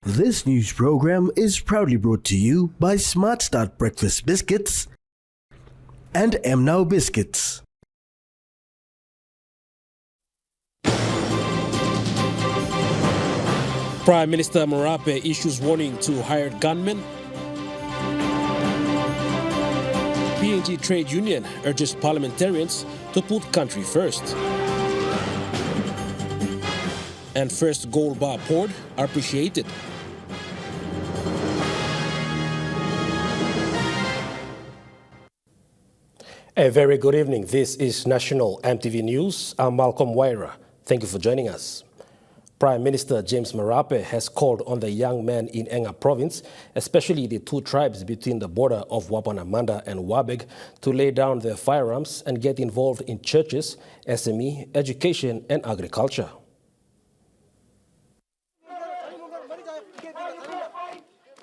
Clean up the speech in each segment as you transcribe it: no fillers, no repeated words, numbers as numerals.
This news program is proudly brought to you by Smart Start Breakfast Biscuits and Now Biscuits. Prime Minister Marape issues warning to hired gunmen. PNG Trade Union urges parliamentarians to put country first. And first gold bar poured are appreciated. A very good evening. This is National EMTV News. I'm Malcolm Waira. Thank you for joining us. Prime Minister James Marape has called on the young men in Enga province, especially the two tribes between the border of Wapanamanda and Wabeg, to lay down their firearms and get involved in churches, SME, education and agriculture.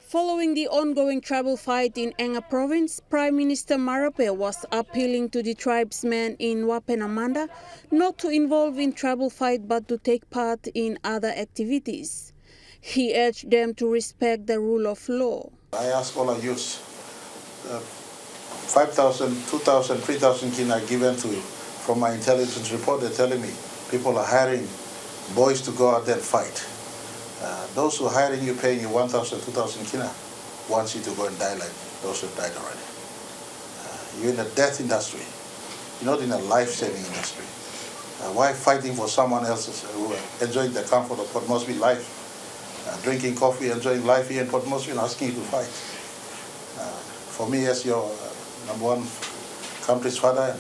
Following the ongoing tribal fight in Enga province, Prime Minister Marape was appealing to the tribesmen in Wapenamanda not to involve in tribal fight but to take part in other activities. He urged them to respect the rule of law. I ask all our youths, 5,000, 2,000, 3,000 kin are given to from my intelligence report. They're telling me people are hiring boys to go out there and fight. Those who are hiring you, paying you 1,000, 2,000 kina, wants you to go and die like those who have died already. You're in a death industry. You're not in a life-saving industry. Why fighting for someone else's who are enjoying the comfort of Port Moresby life, drinking coffee, enjoying life here in Port Moresby and asking you to fight? For me, as your number one country's father,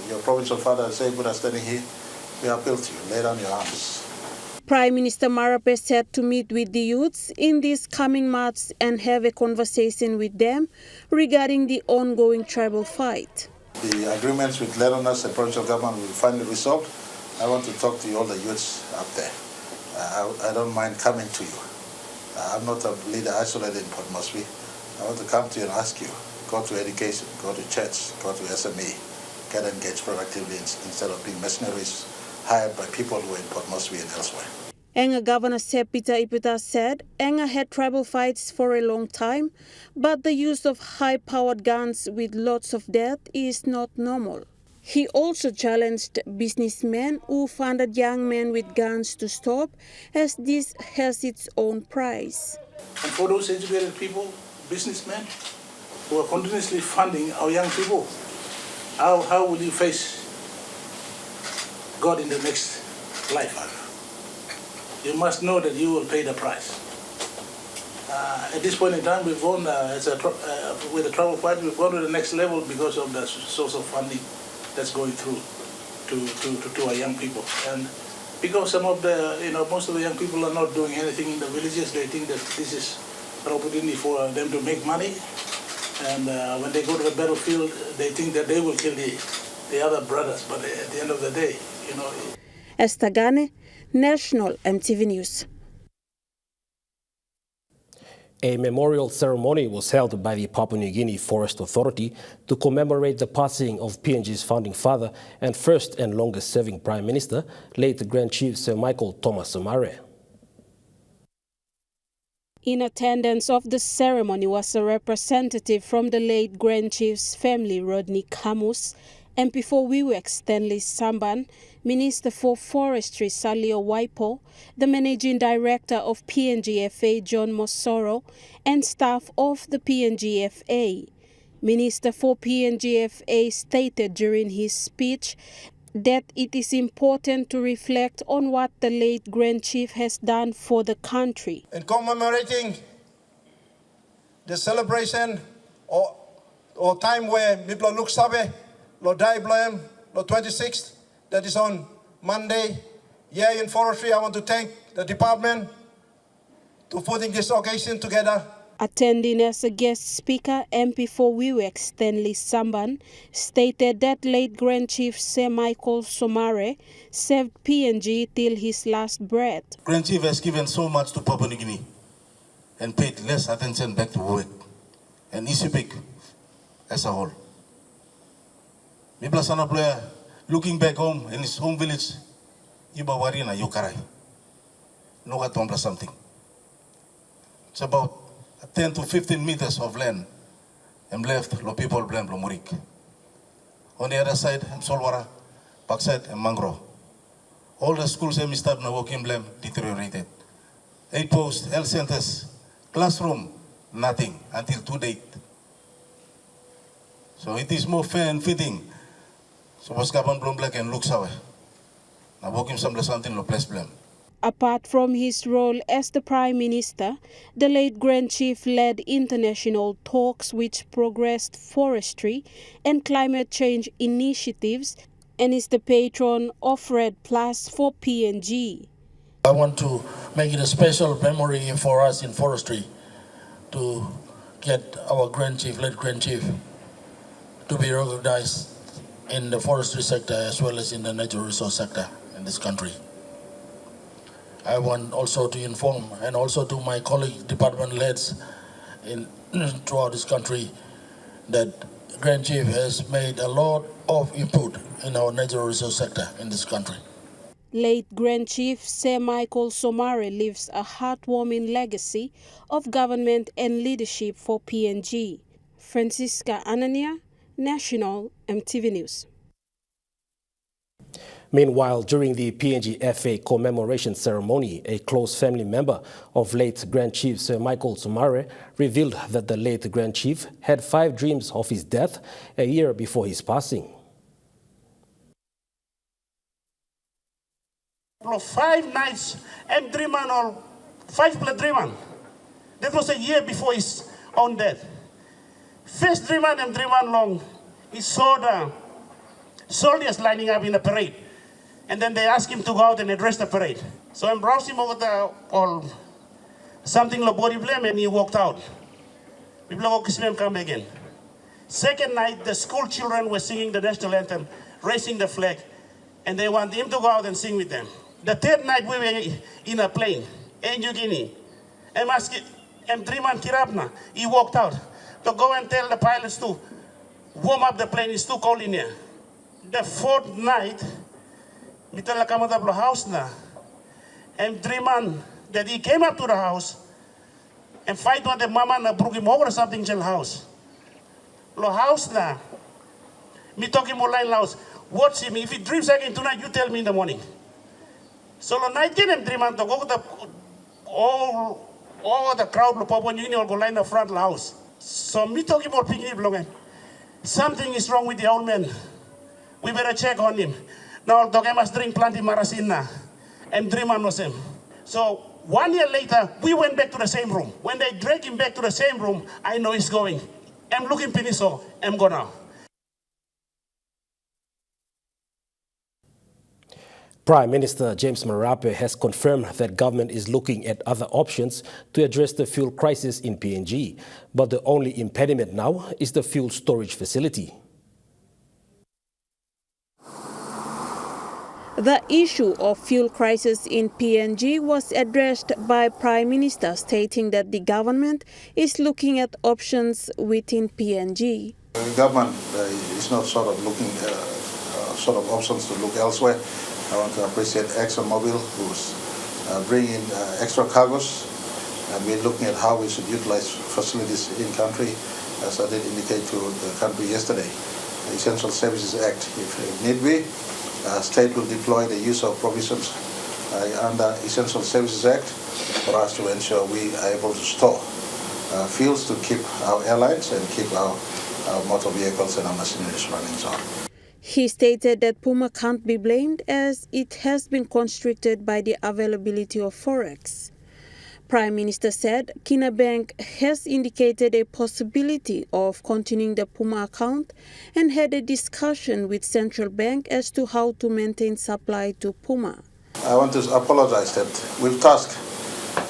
your provincial father, Sayed are standing here, we appeal to you, lay down your arms. Prime Minister Marape said to meet with the youths in these coming months and have a conversation with them regarding the ongoing tribal fight. The agreements with landowners and provincial government will finally resolved. I want to talk to all the youths up there. I don't mind coming to you. I'm not a leader isolated in Port Moresby. I want to come to you and ask you, go to education, go to church, go to SME, get engaged productively instead of being mercenaries hired by people who are in Port Moresby and elsewhere. Enga Governor Sir Peter Iputa said Enga had tribal fights for a long time, but the use of high-powered guns with lots of death is not normal. He also challenged businessmen who funded young men with guns to stop, as this has its own price. And for those educated people, businessmen, who are continuously funding our young people, how will you face God in the next life? You must know that you will pay the price. At this point in time, we've gone with the travel fight. We've gone to the next level because of the source of funding that's going through to our young people. And because some of the, most of the young people are not doing anything in the villages, they think that this is an opportunity for them to make money. And when they go to the battlefield, they think that they will kill the other brothers. But at the end of the day, Esther Gane, National EMTV News. A memorial ceremony was held by the Papua New Guinea Forest Authority to commemorate the passing of PNG's founding father and first and longest-serving Prime Minister, late Grand Chief Sir Michael Thomas Somare. In attendance of the ceremony was a representative from the late Grand Chief's family, Rodney Camus, MP for Wewak Stanley Samban, Minister for Forestry Salio Waipo, the Managing Director of PNGFA John Mosoro, and staff of the PNGFA. Minister for PNGFA stated during his speech that it is important to reflect on what the late Grand Chief has done for the country. In commemorating the celebration or time where Miplo Luk Sabe, Lo Dai Bloem, Lo 26th, that is on Monday. Here in forestry, I want to thank the department for putting this occasion together. Attending as a guest speaker, MP for Wewak Stanley Samban stated that late Grand Chief Sir Michael Somare served PNG till his last breath. Grand Chief has given so much to Papua New Guinea and paid less attention back to Wewak and Isipik as a whole. Mibla Sanaploya, looking back home in his home village, Iba Warina Yokarai. No Gatombla something. It's about 10 to 15 meters of land. And left, lo people blame lo murik. On the other side, Solwara, backside, and Mangro. All the schools in Mr. Nawokim blame deteriorated. 8 posts, health centers, classroom, nothing until to date. So it is more fair and fitting. So what's happened blom black and looks away. Nawokim some something lo place blame. Apart from his role as the Prime Minister, the late Grand Chief led international talks which progressed forestry and climate change initiatives and is the patron of Red Plus for PNG. I want to make it a special memory for us in forestry to get our late Grand Chief, to be recognized in the forestry sector as well as in the natural resource sector in this country. I want also to inform and also to my colleague department heads throughout this country that Grand Chief has made a lot of input in our natural resource sector in this country. Late Grand Chief Sir Michael Somare leaves a heartwarming legacy of government and leadership for PNG. Francisca Anania, National EMTV News. Meanwhile, during the PNG FA commemoration ceremony, a close family member of late Grand Chief Sir Michael Somare revealed that the late Grand Chief had 5 dreams of his death a year before his passing. 5 nights, I'm dreaming or 5 plus dreaming. That was a year before his own death. First dreaming, I'm dreaming long. He saw the soldiers lining up in the parade. And then they asked him to go out and address the parade. So I browsed him over the something like body blame, and he walked out. People come again. Second night, the school children were singing the national anthem, raising the flag, and they want him to go out and sing with them. The third night, we were in a plane, in New Guinea. I'm dreaming Kirapna. He walked out to go and tell the pilots to warm up the plane. It's too cold in here. The fourth night, mitala kamata blo house na. I'm dreaming that he came up to the house and fight with the mama na broke him over something in the house. Lo house na. Me talking more line house. Watch him. If he dreams again tonight, you tell me in the morning. So the night I'm dreaming to go to the all the crowd lo Papua New Guinea all go line the front of the house. So me talking about picnic blongan. Something is wrong with the old man. We better check on him. Now, I must drink plenty marasina and dream on him. So 1 year later, we went back to the same room. When they drag him back to the same room, I know he's going. I'm looking piniso. I'm going now. Prime Minister James Marape has confirmed that government is looking at other options to address the fuel crisis in PNG. But the only impediment now is the fuel storage facility. The issue of fuel crisis in PNG was addressed by Prime Minister, stating that the government is looking at options within PNG. The government is not sort of looking options to look elsewhere. I want to appreciate ExxonMobil, who's bringing extra cargoes, and we're looking at how we should utilize facilities in country, as I did indicate to the country yesterday. The Essential Services Act, if need be, state will deploy the use of provisions under Essential Services Act for us to ensure we are able to store fuels to keep our airlines and keep our motor vehicles and our machineries running. So he stated that Puma can't be blamed as it has been constricted by the availability of forex. Prime Minister said Kina Bank has indicated a possibility of continuing the Puma account and had a discussion with Central Bank as to how to maintain supply to Puma. I want to apologize that we've tasked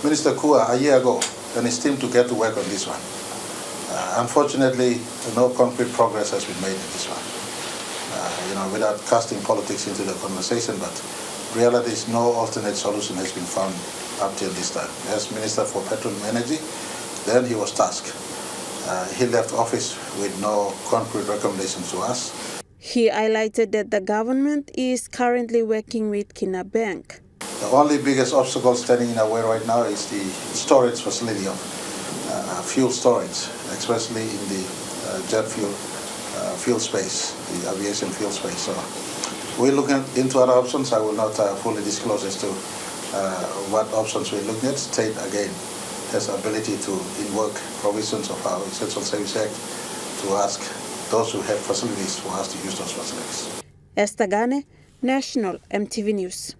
Minister Kua a year ago and his team to get to work on this one. Unfortunately, no concrete progress has been made in this one. Without casting politics into the conversation, but reality is no alternate solution has been found up till this time. As Minister for Petroleum Energy, then he was tasked. He left office with no concrete recommendations to us. He highlighted that the government is currently working with Kina Bank. The only biggest obstacle standing in our way right now is the storage facility of fuel storage, especially in the jet fuel fuel space, the aviation fuel space. So we're looking into other options. I will not fully disclose as to what options we're looking at. State, again, has the ability to invoke provisions of our Essential Service Act to ask those who have facilities for us to use those facilities. Esther Gane, National EMTV News.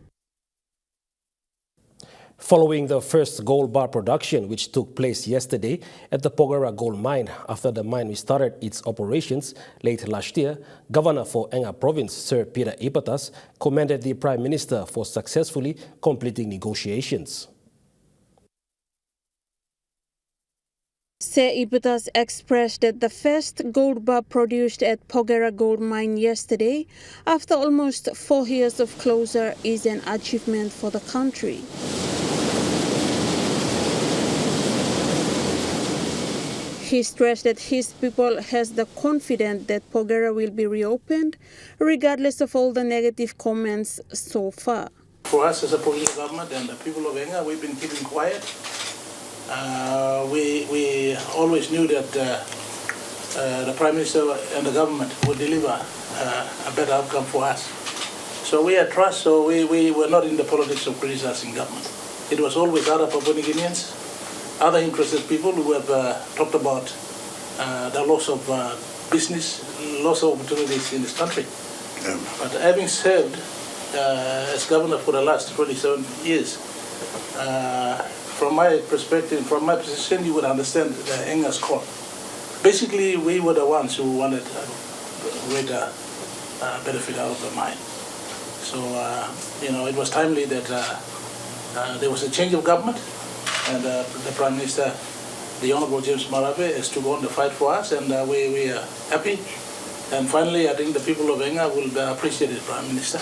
Following the first gold bar production, which took place yesterday at the Porgera gold mine after the mine restarted its operations late last year, Governor for Enga Province, Sir Peter Ipatas, commended the Prime Minister for successfully completing negotiations. Sir Ipatas expressed that the first gold bar produced at Porgera gold mine yesterday, after almost 4 years of closure, is an achievement for the country. He stressed that his people has the confidence that Porgera will be reopened, regardless of all the negative comments so far. For us as a provincial government and the people of Enga, we've been keeping quiet. We always knew that the Prime Minister and the government would deliver a better outcome for us. So we had trust, so we were not in the politics of criticizing government. It was always other Papua New Guineans, other interested people who have talked about the loss of business, loss of opportunities in this country. Yeah. But having served as governor for the last 27 years, from my perspective, from my position, you would understand the Enga's call. Basically, we were the ones who wanted greater benefit out of the mine. So, it was timely that there was a change of government, and the Prime Minister, the Honourable James Marape, has to go on the fight for us, and we are happy. And finally, I think the people of Enga will appreciate it, Prime Minister.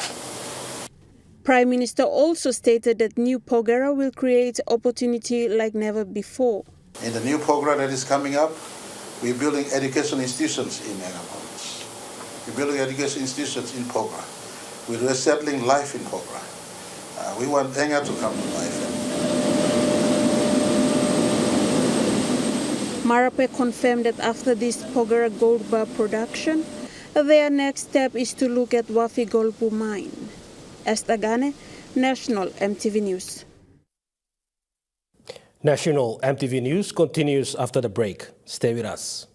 Prime Minister also stated that new Porgera will create opportunity like never before. In the new Porgera that is coming up, we're building education institutions in Enga Province. We're building education institutions in Porgera. We're resettling life in Porgera. We want Enga to come to life. Marape confirmed that after this Porgera gold bar production, their next step is to look at Wafi Golpu mine. Esther Gane, National EMTV News. National EMTV News continues after the break. Stay with us.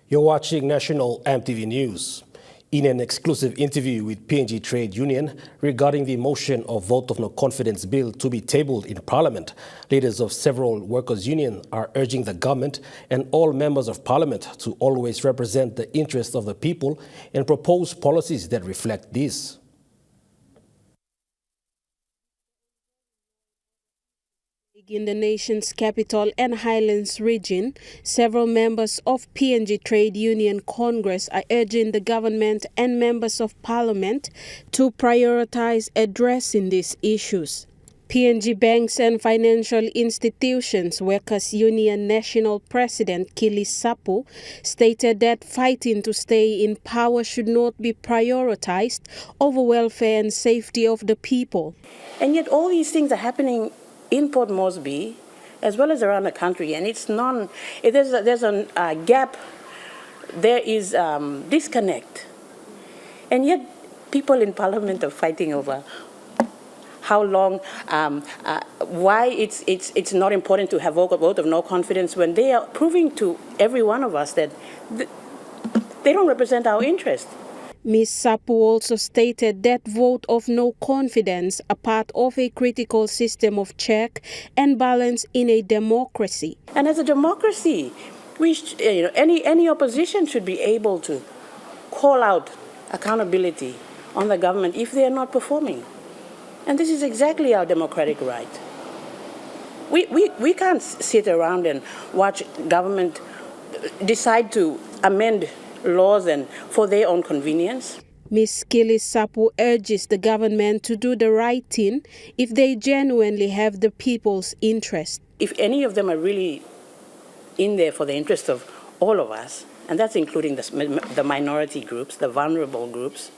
You're watching National EMTV News. In an exclusive interview with PNG Trade Union regarding the motion of vote of no confidence bill to be tabled in Parliament, leaders of several workers' unions are urging the government and all members of Parliament to always represent the interests of the people and propose policies that reflect this. In the nation's capital and Highlands region, several members of PNG Trade Union Congress are urging the government and members of Parliament to prioritize addressing these issues. PNG Banks and Financial Institutions Workers Union National President Kili Sapu stated that fighting to stay in power should not be prioritized over welfare and safety of the people. And yet all these things are happening in Port Moresby, as well as around the country, and there's a gap, there is disconnect. And yet people in Parliament are fighting over how long, why it's not important to have a vote of no confidence when they are proving to every one of us that they don't represent our interest. Ms. Sapu also stated that vote of no confidence are part of a critical system of check and balance in a democracy. And as a democracy, any opposition should be able to call out accountability on the government if they are not performing. And this is exactly our democratic right. We can't sit around and watch government decide to amend laws and for their own convenience. Ms. Kili Sapu urges the government to do the right thing if they genuinely have the people's interest. If any of them are really in there for the interest of all of us, and that's including the minority groups, the vulnerable groups,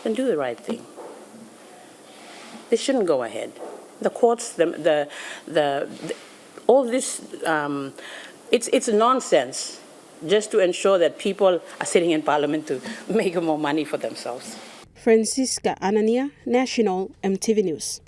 then do the right thing. They shouldn't go ahead. The courts, all this, it's nonsense just to ensure that people are sitting in parliament to make more money for themselves. Francisca Anania, National EMTV News.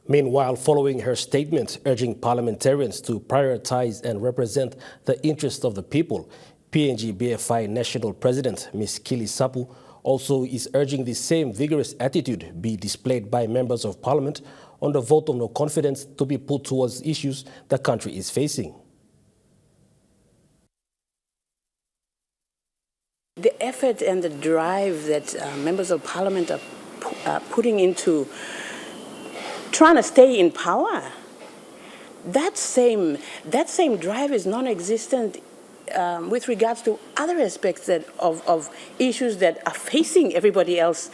Meanwhile, following her statement urging parliamentarians to prioritize and represent the interests of the people, PNG BFI National President Ms. Kili Sapu also is urging the same vigorous attitude be displayed by members of parliament on the vote of no confidence to be put towards issues the country is facing. The effort and the drive that members of parliament are putting into trying to stay in power, that same drive is non-existent with regards to other aspects of issues that are facing everybody else.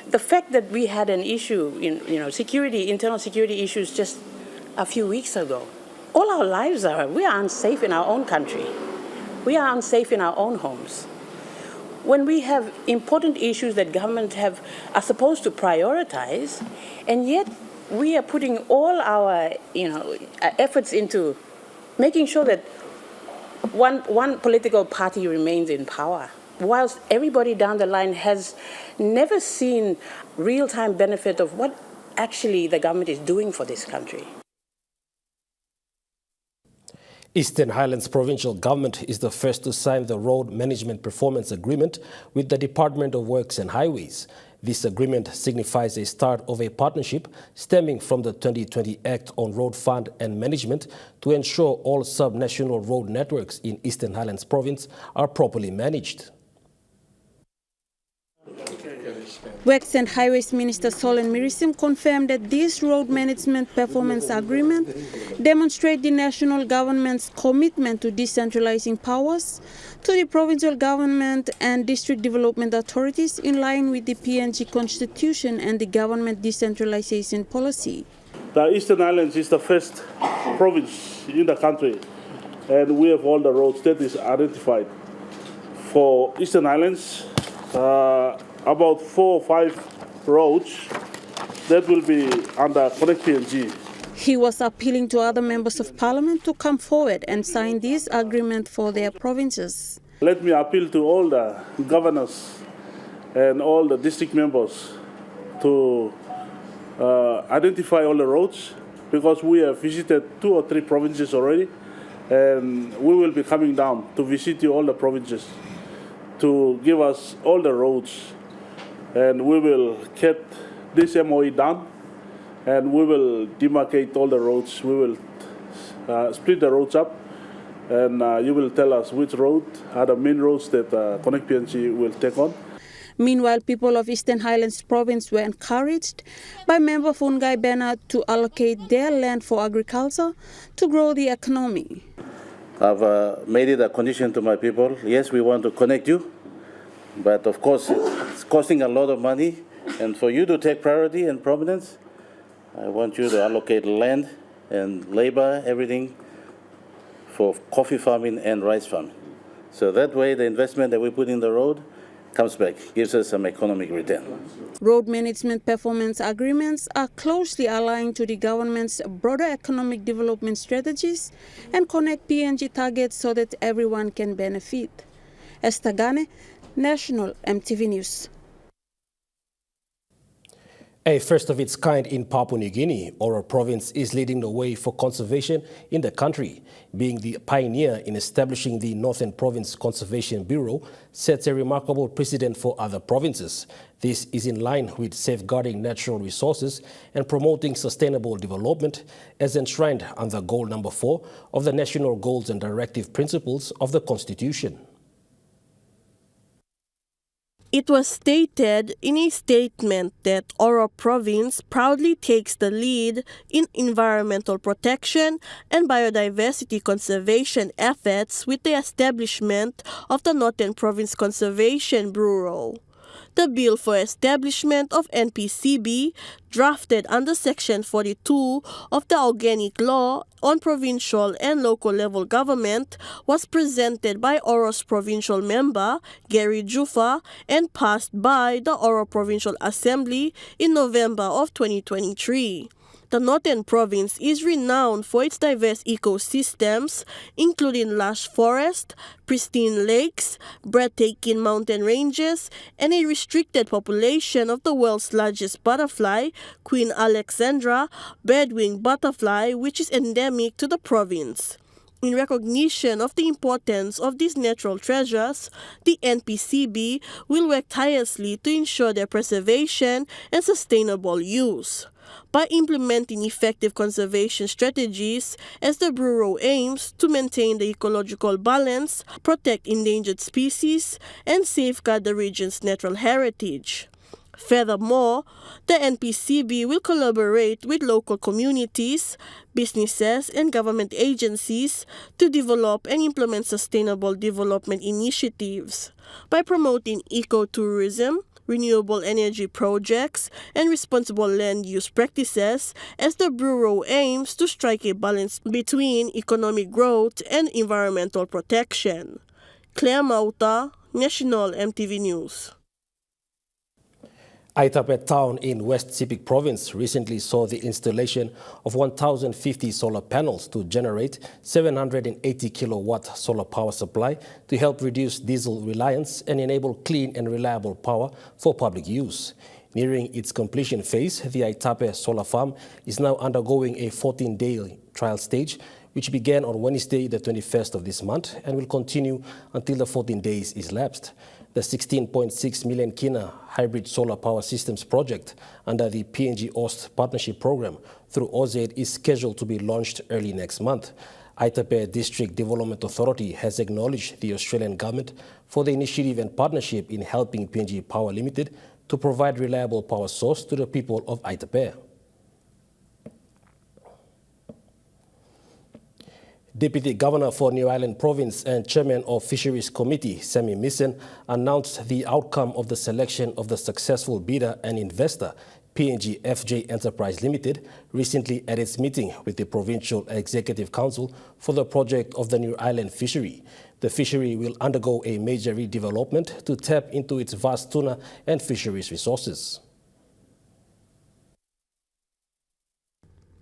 The fact that we had an issue in internal security issues just a few weeks ago. All our lives we are unsafe in our own country. We are unsafe in our own homes. When we have important issues that government are supposed to prioritize, and yet we are putting all our efforts into making sure that one political party remains in power, whilst everybody down the line has never seen real-time benefit of what actually the government is doing for this country. Eastern Highlands Provincial Government is the first to sign the Road Management Performance Agreement with the Department of Works and Highways. This agreement signifies a start of a partnership stemming from the 2020 Act on Road Fund and Management to ensure all sub-national road networks in Eastern Highlands Province are properly managed. Works and Highways Minister Solen Mirisim confirmed that this Road Management Performance Agreement demonstrates the national government's commitment to decentralizing powers to the provincial government and district development authorities in line with the PNG Constitution and the government decentralization policy. The Eastern Highlands is the first province in the country, and we have all the roads that is identified. For Eastern Highlands, about 4 or 5 roads that will be under Connect PNG. He was appealing to other members of parliament to come forward and sign this agreement for their provinces. Let me appeal to all the governors and all the district members to identify all the roads, because we have visited 2 or 3 provinces already, and we will be coming down to visit you all the provinces to give us all the roads, and we will get this MOE done, and we will demarcate all the roads. We will split the roads up, and you will tell us which road are the main roads that Connect PNG will take on. Meanwhile, people of Eastern Highlands Province were encouraged by member Fungai Bernard to allocate their land for agriculture to grow the economy. I've made it a condition to my people. Yes, we want to connect you, but of course it's costing a lot of money, and for you to take priority and prominence, I want you to allocate land and labor, everything, for coffee farming and rice farming. So that way the investment that we put in the road comes back, gives us some economic return. Road management performance agreements are closely aligned to the government's broader economic development strategies and Connect PNG targets so that everyone can benefit. Esther Gane, National EMTV News. A first of its kind in Papua New Guinea, Oro Province is leading the way for conservation in the country. Being the pioneer in establishing the Northern Province Conservation Bureau sets a remarkable precedent for other provinces. This is in line with safeguarding natural resources and promoting sustainable development as enshrined under Goal number 4 of the National Goals and Directive Principles of the Constitution. It was stated in a statement that Oro Province proudly takes the lead in environmental protection and biodiversity conservation efforts with the establishment of the Northern Province Conservation Bureau. the bill for establishment of NPCB, drafted under Section 42 of the Organic Law on Provincial and Local Level Government, was presented by Oro's provincial member, Gary Jufa, and passed by the Oro Provincial Assembly in November of 2023. The Northern Province is renowned for its diverse ecosystems, including lush forest, pristine lakes, breathtaking mountain ranges, and a restricted population of the world's largest butterfly, Queen Alexandra bedwing butterfly, which is endemic to the province. In recognition of the importance of these natural treasures, the NPCB will work tirelessly to ensure their preservation and sustainable use. By implementing effective conservation strategies as the Bureau aims to maintain the ecological balance, protect endangered species, and safeguard the region's natural heritage. Furthermore, the NPCB will collaborate with local communities, businesses, and government agencies to develop and implement sustainable development initiatives. By promoting ecotourism, renewable energy projects, and responsible land use practices, as the Bureau aims to strike a balance between economic growth and environmental protection. Claire Mauta, National EMTV News. Aitape town in West Sepik province recently saw the installation of 1,050 solar panels to generate 780 kilowatt solar power supply to help reduce diesel reliance and enable clean and reliable power for public use. Nearing its completion phase, the Aitape solar farm is now undergoing a 14-day trial stage, which began on Wednesday, the 21st of this month, and will continue until the 14 days is lapsed. The 16.6 million kina hybrid solar power systems project under the PNG OST partnership program through OZ is scheduled to be launched early next month. Aitape District Development Authority has acknowledged the Australian government for the initiative and partnership in helping PNG Power Limited to provide reliable power source to the people of Aitape. Deputy Governor for New Ireland Province and Chairman of Fisheries Committee, Sammy Missen, announced the outcome of the selection of the successful bidder and investor, PNG FJ Enterprise Limited, recently at its meeting with the Provincial Executive Council for the project of the New Ireland fishery. The fishery will undergo a major redevelopment to tap into its vast tuna and fisheries resources.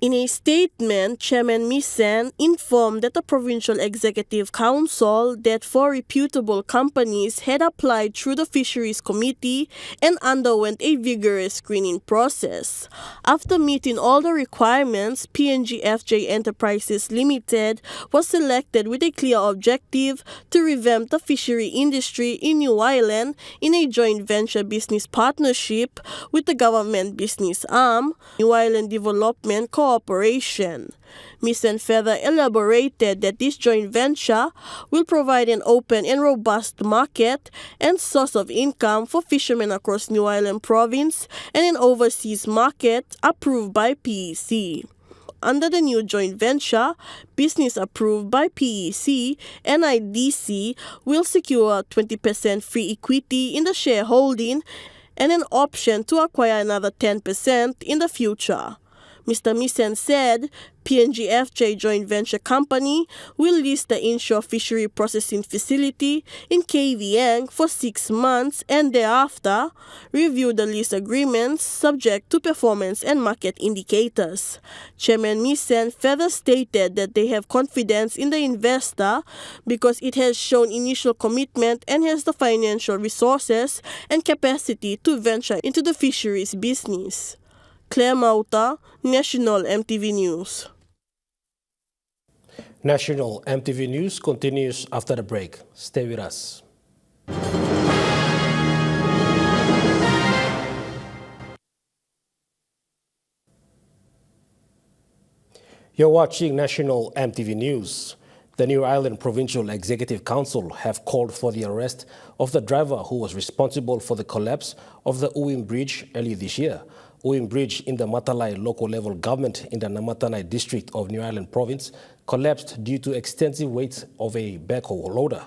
In a statement, Chairman Missen informed that the Provincial Executive Council that 4 reputable companies had applied through the Fisheries Committee and underwent a vigorous screening process. After meeting all the requirements, PNG FJ Enterprises Limited was selected with a clear objective to revamp the fishery industry in New Ireland in a joint venture business partnership with the government business arm, New Ireland Development Cooperation. Missen further elaborated that this joint venture will provide an open and robust market and source of income for fishermen across New Ireland Province and an overseas market approved by PEC. Under the new joint venture, business approved by PEC, NIDC will secure 20% free equity in the shareholding and an option to acquire another 10% in the future. Mr. Missen said PNG-FJ Joint Venture Company will lease the inshore fishery processing facility in KVN for 6 months and thereafter review the lease agreements subject to performance and market indicators. Chairman Missen further stated that they have confidence in the investor because it has shown initial commitment and has the financial resources and capacity to venture into the fisheries business. Claire Mauta, National EMTV News. National EMTV News continues after the break. Stay with us. You're watching National EMTV News. The New Ireland Provincial Executive Council have called for the arrest of the driver who was responsible for the collapse of the Uwim Bridge early this year. Uwim Bridge in the Matalai local level government in the Namatanai district of New Ireland Province collapsed due to extensive weight of a backhoe loader.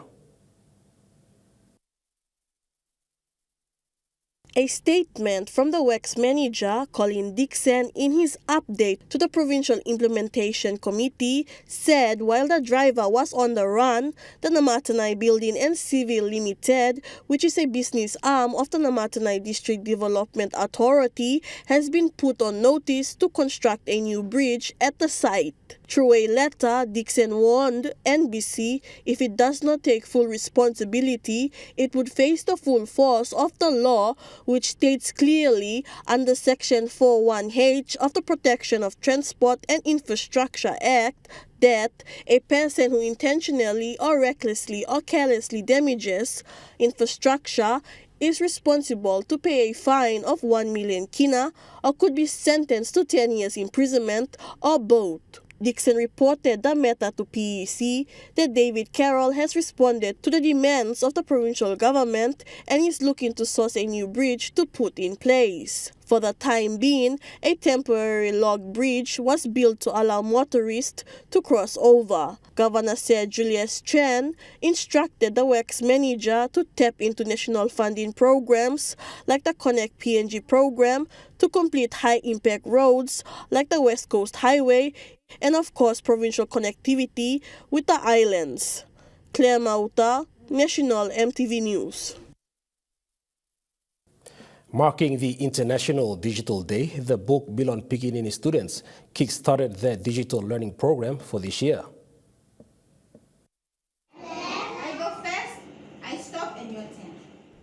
A statement from the WEX manager, Colin Dixon, in his update to the Provincial Implementation Committee, said while the driver was on the run, the Namatanai Building and Civil Limited, which is a business arm of the Namatanai District Development Authority, has been put on notice to construct a new bridge at the site. Through a letter, Dixon warned NBC if it does not take full responsibility, it would face the full force of the law, which states clearly under Section 41H of the Protection of Transport and Infrastructure Act that a person who intentionally or recklessly or carelessly damages infrastructure is responsible to pay a fine of 1 million kina or could be sentenced to 10 years imprisonment or both. Dixon reported the matter to PEC that David Carroll has responded to the demands of the provincial government and is looking to source a new bridge to put in place. For the time being, a temporary log bridge was built to allow motorists to cross over. Governor Sir Julius Chan instructed the WEX manager to tap into national funding programs like the Connect PNG program to complete high-impact roads like the West Coast Highway and of course provincial connectivity with the islands. Claire Mauta, National EMTV News. Marking the International Digital Day, the book Bilon Pikinini students kick-started their digital learning program for this year. I go first, I stop, and your turn.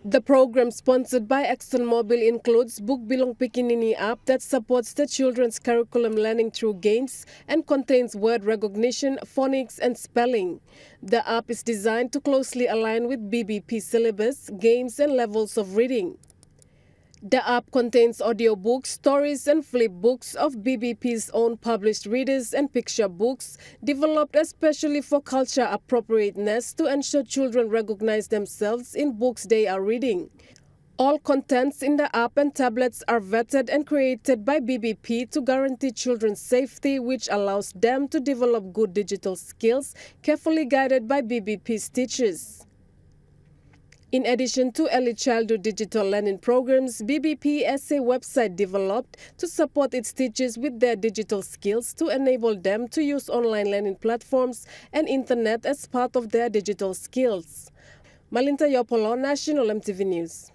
The program sponsored by ExxonMobil includes Book Bilong Pikinini app that supports the children's curriculum learning through games and contains word recognition, phonics, and spelling. The app is designed to closely align with BBP syllabus, games, and levels of reading. The app contains audiobooks, stories, and flip books of BBP's own published readers and picture books, developed especially for culture appropriateness to ensure children recognize themselves in books they are reading. All contents in the app and tablets are vetted and created by BBP to guarantee children's safety, which allows them to develop good digital skills, carefully guided by BBP's teachers. In addition to early childhood digital learning programs, BBP has a website developed to support its teachers with their digital skills to enable them to use online learning platforms and internet as part of their digital skills. Malinta Yopolo, National EMTV News.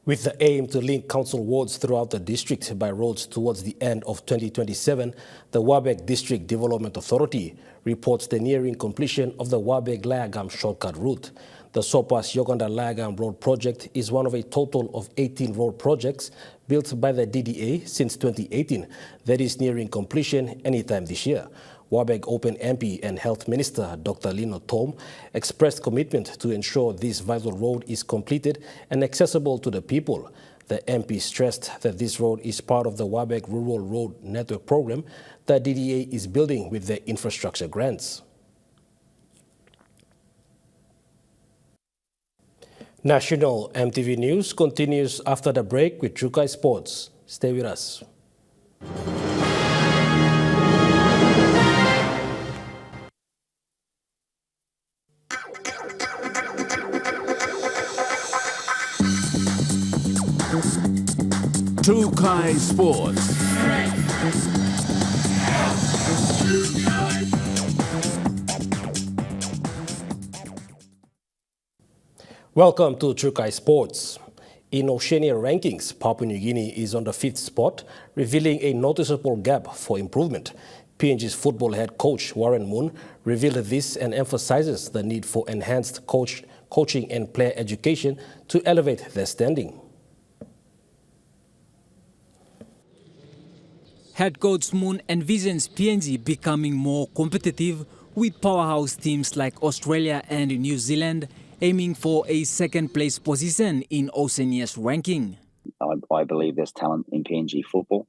With the aim to link council wards throughout the district by roads towards the end of 2027, the Wabeg District Development Authority reports the nearing completion of the Wabeg-Layagam shortcut route. The Sopas-Yoganda-Layagam Road project is one of a total of 18 road projects built by the DDA since 2018 that is nearing completion anytime this year. Wabeg Open MP and Health Minister Dr. Lino Tom expressed commitment to ensure this vital road is completed and accessible to the people. The MP stressed that this road is part of the Wabeg Rural Road Network Program that DDA is building with their infrastructure grants. National EMTV News continues after the break with Chukai Sports. Stay with us. Chukai Sports. Welcome to Chukai Sports. In Oceania rankings, Papua New Guinea is on the 5th spot, revealing a noticeable gap for improvement. PNG's football head coach Warren Moon revealed this and emphasizes the need for enhanced coaching and player education to elevate their standing. Head coach Moon envisions PNG becoming more competitive with powerhouse teams like Australia and New Zealand aiming for a second-place position in Oceania's ranking. I believe there's talent in PNG football.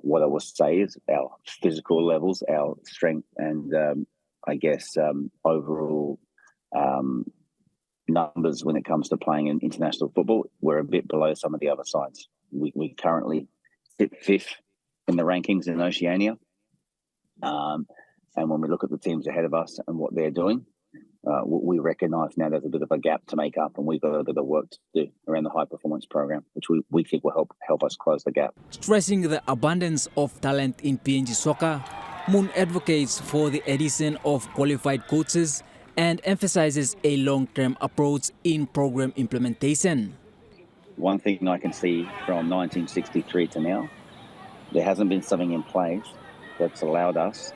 What I will say is our physical levels, our strength, and overall numbers when it comes to playing in international football, we're a bit below some of the other sides. We currently sit 5th in the rankings in Oceania. And when we look at the teams ahead of us and what they're doing, we recognise now there's a bit of a gap to make up, and we've got a bit of work to do around the high performance program, which we think will help us close the gap. Stressing the abundance of talent in PNG soccer, Moon advocates for the addition of qualified coaches and emphasizes a long-term approach in program implementation. One thing I can see from 1963 to now, there hasn't been something in place that's allowed us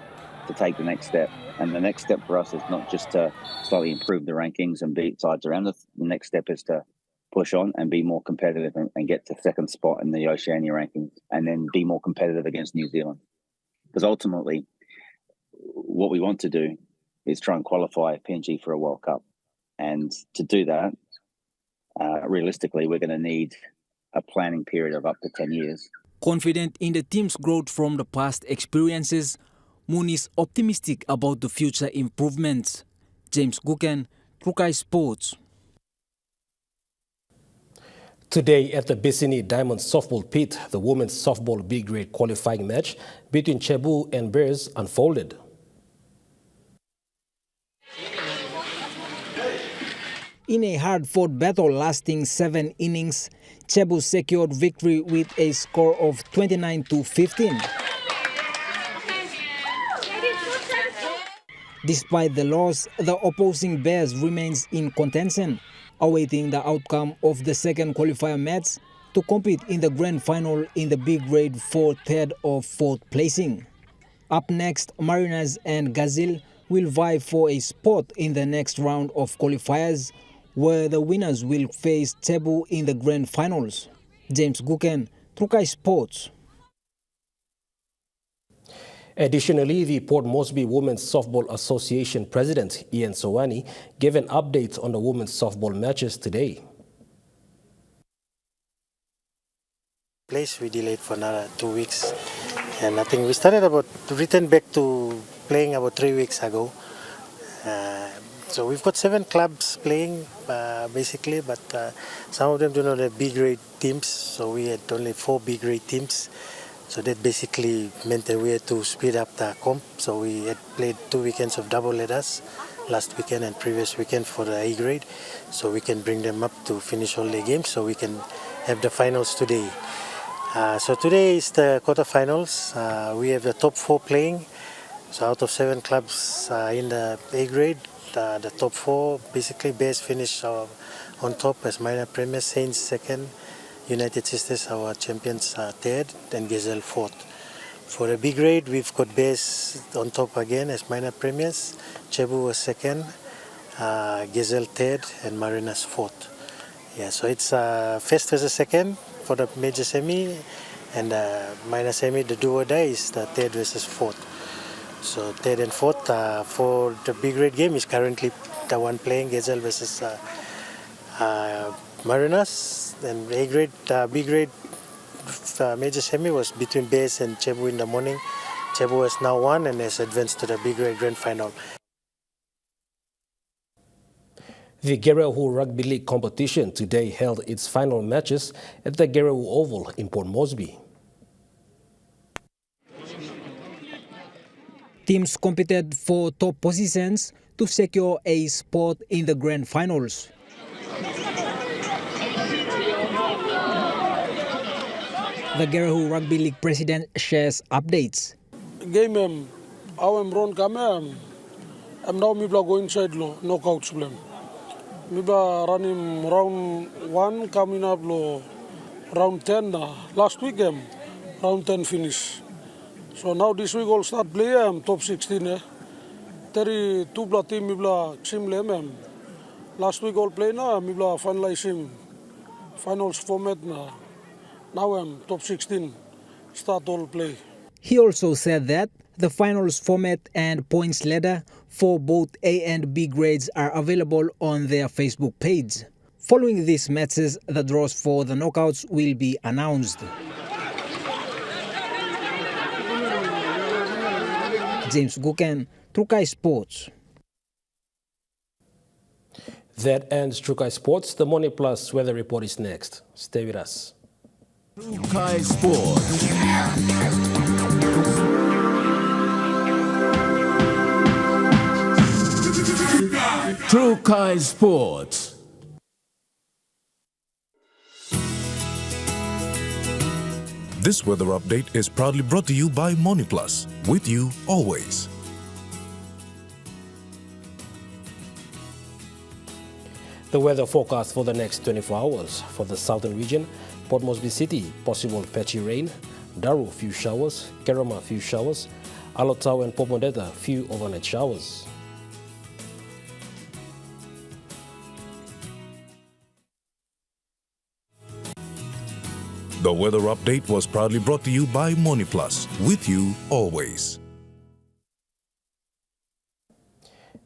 to take the next step. And the next step for us is not just to slightly improve the rankings and beat sides around us. The next step is to push on and be more competitive and get to second spot in the Oceania rankings, and then be more competitive against New Zealand. Because ultimately, what we want to do is try and qualify PNG for a World Cup. And to do that, realistically, we're going to need a planning period of up to 10 years. Confident in the team's growth from the past experiences, Moon is optimistic about the future improvements. James Guken, Trukai Sports. Today at the Bissini Diamond Softball Pit, the women's softball B-grade qualifying match between Cebu and Bears unfolded. In a hard-fought battle lasting 7 innings, Cebu secured victory with a score of 29-15. Despite the loss, the opposing Bears remains in contention, awaiting the outcome of the second qualifier match to compete in the grand final in the B-grade for third or fourth placing. Up next, Mariners and Gazelle will vie for a spot in the next round of qualifiers, where the winners will face Cebu in the grand finals. James Guken, Trukai Sports. Additionally, the Port Moresby Women's Softball Association President Ian Sowani gave an update on the women's softball matches today. We delayed for another 2 weeks, and I think we started return back to playing about 3 weeks ago. So we've got 7 clubs playing basically, but some of them do not have B-grade teams, so we had only 4 B-grade teams. So that basically meant that we had to speed up the comp. So we had played 2 weekends of double headers, last weekend and previous weekend for the A grade. So we can bring them up to finish all the games, so we can have the finals today. So today is the quarterfinals. We have the top 4 playing. So out of 7 clubs in the A grade, the top 4, basically Bears finish on top as minor premiers, Saints second, United Sisters, our champions, third, and Gazelle fourth. For the B grade, we've got Bears on top again as minor premiers, Cebu was second, Gazelle third, and Mariners fourth. Yeah, so it's first versus second for the major semi, and minor semi, the do or die is the third versus fourth. So third and fourth for the B grade game is currently the one playing, Gazelle versus Mariners. And A grade, B grade major semi was between Bears and Cebu in the morning. Cebu has now won and has advanced to the B grade grand final. The Gerehu Rugby League competition today held its final matches at the Gerehu Oval in Port Moresby. Teams competed for top positions to secure a spot in the grand finals. The Gerehu Rugby League president shares updates. Game I'm Ron Kame, I'm now go inside knockouts blame. Mibla running round 1 coming up round 10 last week round 10 finish. So now this week all start play top 16 Teri 2 bla team mibla sim lem last week all play na mibla finalize finals format na. Now top 16 start all play. He also said that the finals format and points ladder for both A and B grades are available on their Facebook page. Following these matches, the draws for the knockouts will be announced. James Guken, Trukai Sports. That ends Trukai Sports. The Morning Plus weather report is next. Stay with us. Trukai Sports. True Kai Sports. This weather update is proudly brought to you by MoneyPlus, with you always. The weather forecast for the next 24 hours for the southern region: Port Moresby City, possible patchy rain; Daru, few showers; Kerama, few showers; Alotau and Port Modeta, few overnight showers. The weather update was proudly brought to you by MoneyPlus, with you always.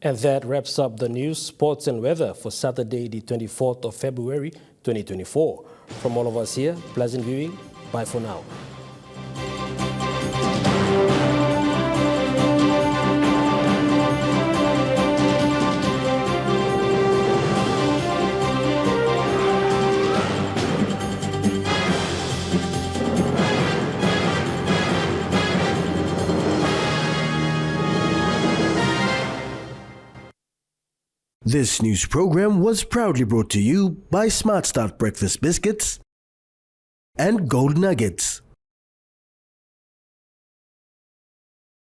And that wraps up the news, sports and weather for Saturday, the 24th of February, 2024. From all of us here, pleasant viewing. Bye for now. This news program was proudly brought to you by Smart Start Breakfast Biscuits and Gold Nuggets.